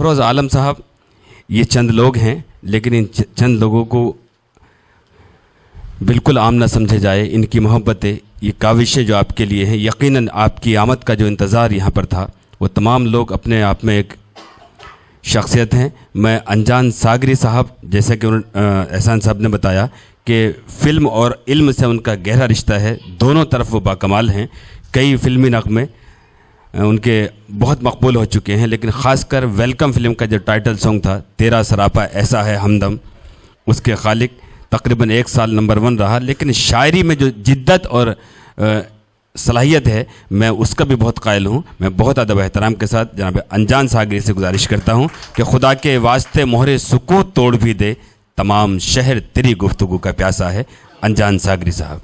सरफरोज़ आलम साहब, ये चंद लोग हैं, लेकिन इन चंद लोगों को बिल्कुल आम ना समझे जाए। इनकी मोहब्बतें, ये काविशें जो आपके लिए हैं, यकीनन आपकी आमद का जो इंतज़ार यहाँ पर था, वो तमाम लोग अपने आप में एक शख्सियत हैं। मैं अनजान सागरी साहब, जैसे कि एहसान साहब ने बताया कि फ़िल्म और इल्म से उनका गहरा रिश्ता है, दोनों तरफ वो बाकमाल हैं। कई फ़िल्मी नग़मे उनके बहुत मकबूल हो चुके हैं, लेकिन ख़ासकर वेलकम फ़िल्म का जो टाइटल सॉन्ग था, तेरा सरापा ऐसा है हमदम, उसके खालिक तकरीबन 1 साल नंबर 1 रहा। लेकिन शायरी में जो जिद्दत और सलाहियत है, मैं उसका भी बहुत कायल हूँ। मैं बहुत अदब एहतराम के साथ जनाब अनजान सागरी से गुजारिश करता हूँ कि खुदा के वास्ते मोहरे सुकूत तोड़ भी दे, तमाम शहर तेरी गुफ्तगू का प्यासा है। अनजान सागरी साहब।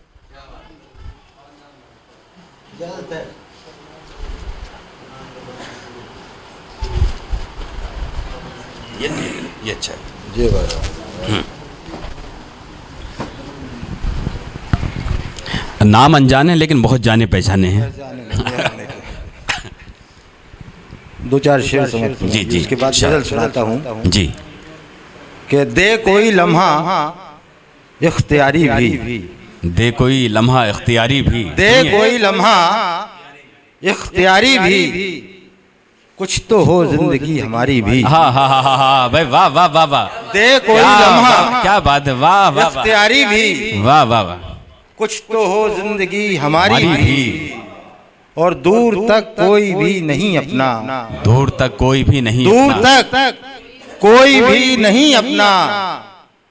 ये अच्छा है जी भाई। नाम अनजान है लेकिन बहुत जाने पहचाने हैं। 2-4 शेर समझ जी जी, उसके बाद गज़ल सुनाता हूँ जी। कि दे कोई लम्हा इख्तियारी भी, दे कोई लम्हा इख्तियारी भी, दे कोई लम्हा इख्तियारी भी, कुछ तो हो जिंदगी हमारी भी। हाँ हाँ हाँ हाँ हाँ भाई, वाह वाह वाह वाह। दे कोई लम्हा, क्या बात है, वाह वाह इख्तियारी भी, वाह वाह वाह। कुछ तो हो जिंदगी हमारी भी, और दूर तक कोई भी नहीं अपना, दूर तक कोई भी नहीं, दूर तक कोई भी नहीं अपना,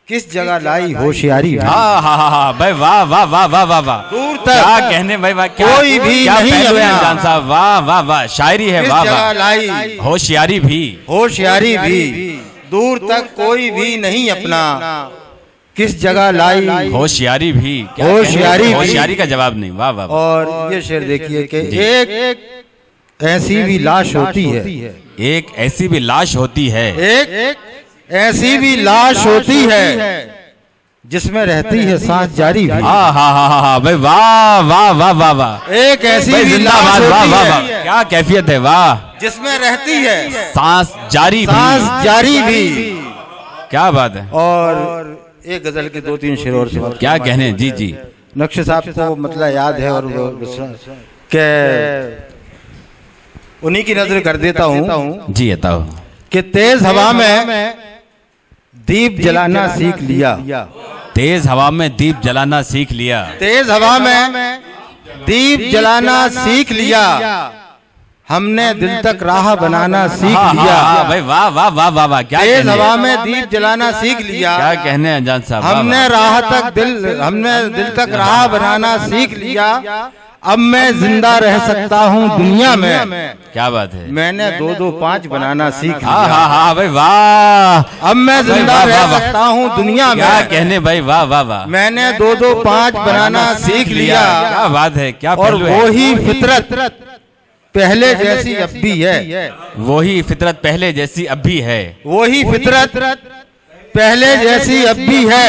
किस जगह लाई होशियारी भी। हाँ हाँ हाँ हाँ भाई, वाह वाह वाह वाह वाह वाह। दूर तक क्या कहने भाई, वाह क्या, कोई भी क्या नहीं पहलू है अपना। अनजान साहब, वाह वाह वाह। शायरी है, किस वाह जगह वाह। लाई होशियारी भी, होशियारी भी, दूर तक कोई भी नहीं अपना, किस जगह लाई होशियारी भी, क्या होशियारी कहने, भी। होशियारी का जवाब नहीं, वाह वाह वाह। और ये शेर देखिए कि एक ऐसी भी लाश होती है, एक ऐसी भी लाश होती है, एक ऐसी भी लाश होती है, जिसमें रहती है सांस जारी भी। हाँ हाँ हाँ हाँ हाँ भाई, वाह वाह वाह वाह वाह। एक ऐसी भाई भी लाश जिंदाबाद, वाह वाह वाह। होती है, क्या कैफियत है, वाह। जिसमें रहती है सांस जारी भी, सांस जारी भी। क्या बात है। और एक गजल के 2-3 शेर और सुना। क्या कहने, जी जी। नक्श साहब को मतलब याद है, और के उन्हीं की नजर कर देता हूँ जी बताओ। कि तेज हवा में दीप जलाना सीख लिया, तेज हवा में दीप जलाना सीख लिया, तेज हवा में दीप जलाना सीख लिया, हमने दिल तक राह बनाना सीख हाँ, लिया। हाँ, हाँ, भाई वाह वाह वाह वाह वाह। क्या तेज कहने, हवा में दीप जलाना सीख लिया, क्या कहने अनजान साहब, वाह, हमने हमने दिल तक राह बनाना सीख लिया, अब मैं जिंदा रह सकता हूँ दुनिया में, क्या बात है। मैंने 2-2-5 बनाना सीख हाँ लिया, हाँ हाँ भाई वाह। अब मैं जिंदा वाह, रह वाह, वाह। सकता हूँ दुनिया क्या में, कहने भाई, वाह वाह वाह। मैंने 2-2-5 बनाना सीख लिया, क्या बात है, क्या और पहलू है। वही फितरत पहले जैसी अब भी है, वही फितरत पहले जैसी अब भी है, वही फितरत पहले जैसी अब भी है,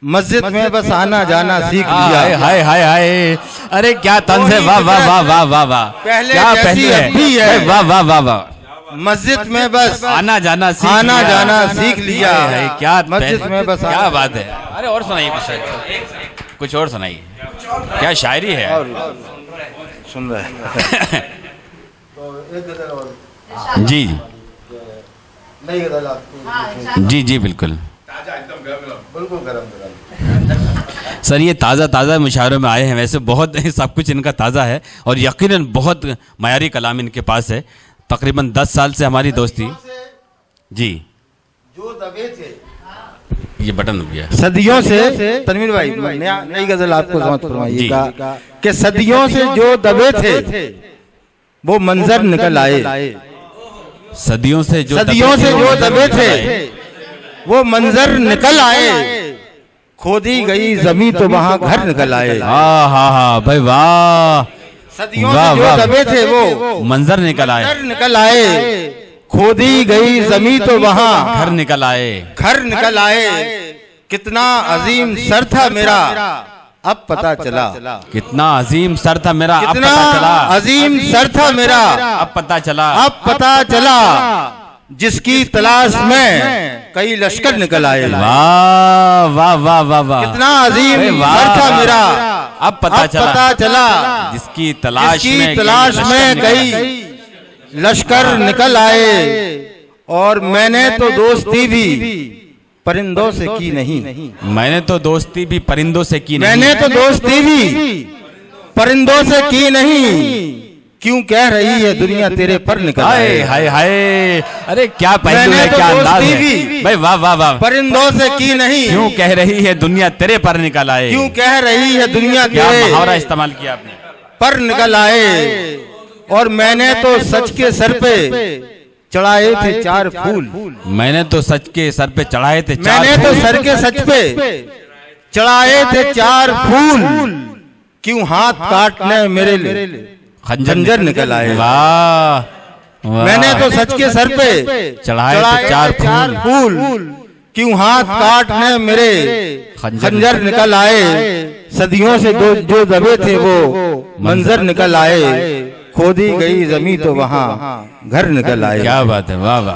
मस्जिद में बस आना जाना सीख लिया। हाय हाय हाय हाय, अरे क्या तंज है, वाह वाह वाह वाह वाह वाह। पहले क्या जैसी पहलू है, अब भी है। भाई, वाह वाह वाह वाह। मस्जिद में बस आना जाना सीख आना लिया। जाना सीख लिया, हाय, हाय, क्या मस्जिद में बस क्या आना बात है। अरे और सुनाइए कुछ और सुनाइए, क्या शायरी है। सुन रहे हैं। जी जी जी बिल्कुल सर, ये ताज़ा ताज़ा मुशायरों में आए हैं। वैसे बहुत सब कुछ इनका ताज़ा है और यकीनन बहुत मयारी कलाम इनके पास है। तकरीबन 10 साल से हमारी दोस्ती। जी जो दबे थे, ये बटन दब गया। सदियों से, तनवीर भाई नई गजल आपको समझ फरमाइएगा कि सदियों से जो दबे थे वो मंजर निकल आए, सदियों से जो दबे थे वो मंजर निकल आए, खोदी गई जमीन तो वहां घर निकल आए। हाँ हाँ हाँ भाई वाह, सदियों से जो दबे थे वो मंजर निकल आए, खोदी गई जमीन तो वहां घर निकल आए। कितना अजीम सर था मेरा अब पता चला, कितना अजीम सर था मेरा अब कितना पता चला, अजीम सर था मेरा अब पता चला, अब पता चला, जिसकी तलाश में कई लश्कर निकल आए। वाह वाह वाह वाह वाह, कितना अजीम अरे वाह, सर था वाह, मेरा। अब पता चला जिसकी तलाश में कई लश्कर निकल आए। और मैंने तो दोस्ती भी परिंदों से की नहीं। मैंने तो दोस्ती भी परिंदों से की नहीं। मैंने तो दोस्ती भी परिंदों से की नहीं। क्यों कह रही है दुनिया तेरे पर निकल आए। हाय हाय, अरे क्या पहलू है, क्या अंदाज है भाई, वाह वाह वाह। परिंदों से की नहीं, क्यों कह रही है दुनिया तेरे पर निकल आए। क्यों कह रही है दुनिया क्या तेरे मुहावरा इस्तेमाल किया आपने, पर निकल आए। और मैंने तो सच के सर पे चढ़ाए थे 4 फूल। मैंने तो सच के सर पे चढ़ाए थे 4 मैंने तो सर के सच पे चढ़ाए थे 4 फूल। क्यों हाथ काटने मेरे लिए खंजर निकल आए। वाह, मैंने तो सच के सर पे चढ़ाए थे 4 फूल। क्यों हाथ काटने मेरे खंजर निकल आए। सदियों से जो दबे थे वो मंजर निकल आए। खोदी गई जमीन तो वहाँ घर निकल आए। क्या बात है, वाह वाह।